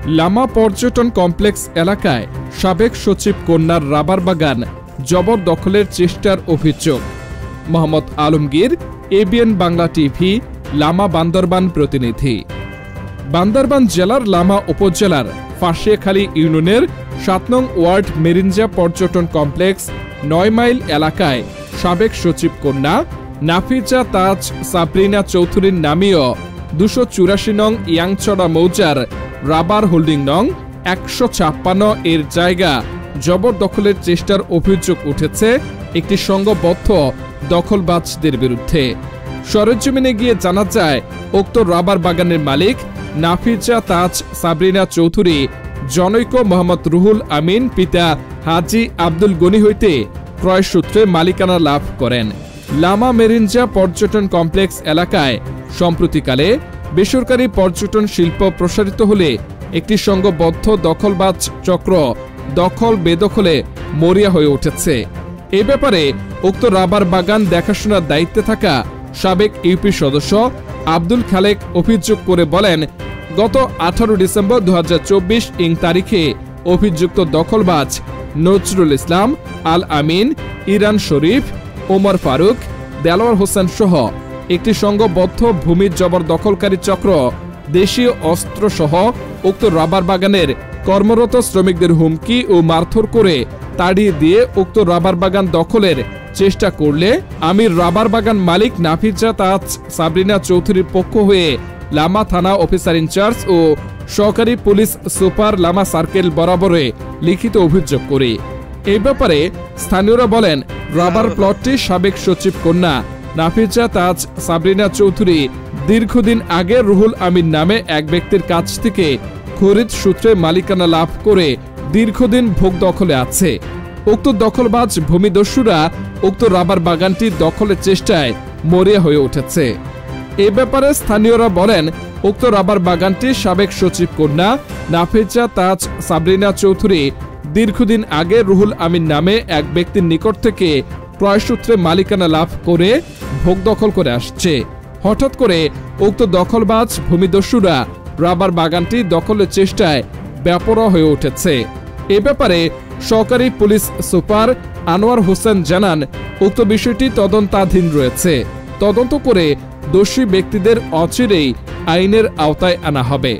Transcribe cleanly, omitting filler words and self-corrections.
লামা পর্যটন কমপ্লেক্স এলাকায় সাবেক সচিব কন্যার রাবার বাগান জবরদখলের চেষ্টার অভিযোগ। মোহাম্মদ আলমগীর, এবিএন বাংলা টিভি, লামা বান্দরবান প্রতিনিধি। বান্দরবান জেলার লামা উপজেলার ফাঁসিয়াখালী ইউনিয়নের ৭ নং ওয়ার্ড মেরিঞ্জা পর্যটন কমপ্লেক্স ৯ মাইল এলাকায় সাবেক সচিব কন্যা নাফিজা তাজ সাবরিনা চৌধুরীর নামীয় ২৮৪ নং ইয়াংছড়া মৌজার রাবার হোল্ডিং নং ১৫৬ এর জায়গা জবরদখলের চেষ্টার অভিযোগ উঠেছে একটি সংঘবদ্ধ দখলবাজদের বিরুদ্ধে। সরেজমিনে গিয়ে জানা যায়, উক্ত রাবার বাগানের মালিক নাফিজা তাজ সাবরিনা চৌধুরী জনৈক মোহাম্মদ রুহুল আমিন পিতা হাজি আব্দুল গনি হইতে ক্রয়সূত্রে মালিকানা লাভ করেন। লামা মেরিঞ্জা পর্যটন কমপ্লেক্স এলাকায় সম্প্রতিকালে বেসরকারি পর্যটন শিল্প প্রসারিত হলে একটি সংঘবদ্ধ দখলবাজ চক্র দখল বেদখলে মরিয়া হয়ে উঠেছে। এ ব্যাপারে উক্ত রাবার বাগান দেখাশোনার দায়িত্বে থাকা সাবেক ইউপি সদস্য আব্দুল খালেক অভিযোগ করে বলেন, গত ১৮ ডিসেম্বর ২০২৪ তারিখে অভিযুক্ত দখলবাজ নজরুল ইসলাম, আল আমিন, ইরান শরীফ, ওমর ফারুক, দেলোয়ার হোসেন সহ একটি সংঘবদ্ধ ভূমি জবরদখলকারী চক্র দেশীয় অস্ত্র সহ উক্ত রাবার বাগানের কর্মরত শ্রমিকদের হুমকি ও মারধর করে তাড়িয়ে দিয়ে উক্ত রাবার বাগান দখলের চেষ্টা করলে আমি রাবার বাগান মালিক নাফিজা তাজ সাবরিনা চৌধুরীর পক্ষ হয়ে লামা থানা অফিসার ইনচার্জ ও সহকারী পুলিশ সুপার লামা সার্কেল বরাবরে লিখিত অভিযোগ করি। এই ব্যাপারে স্থানীয়রা বলেন, রাবার প্লটটি সাবেক সচিব কন্যা নাফিজা তাজ সাবরিনা চৌধুরী দীর্ঘদিন আগে রুহুল আমিন নামে এক ব্যক্তির কাছ থেকে খরিদ সূত্রে মালিকানা লাভ করে দীর্ঘদিন ভোগ দখলে আছে। উক্ত দখলবাজ ভূমিদস্যুরা উক্ত রাবার বাগানটি দখলের চেষ্টায় মরিয়া হয়ে উঠেছে। এ ব্যাপারে স্থানীয়রা বলেন, উক্ত রাবার বাগানটি সাবেক সচিব কন্যা নাফিজা তাজ সাবরিনা চৌধুরী দীর্ঘদিন আগে রুহুল আমিন নামে এক ব্যক্তির নিকট থেকে ক্রয়সূত্রে মালিকানা লাভ করে ভোগ দখল করে আসছে। হঠাৎ করে উক্ত দখলবাজ ভূমিদস্যুরা রাবার বাগানটি দখলের চেষ্টায় বেপরোয়া হয়ে উঠেছে। এ ব্যাপারে সহকারী পুলিশ সুপার আনোয়ার হোসেন জানান, উক্ত বিষয়টি তদন্তাধীন রয়েছে। তদন্ত করে দোষী ব্যক্তিদের অচিরেই আইনের আওতায় আনা হবে।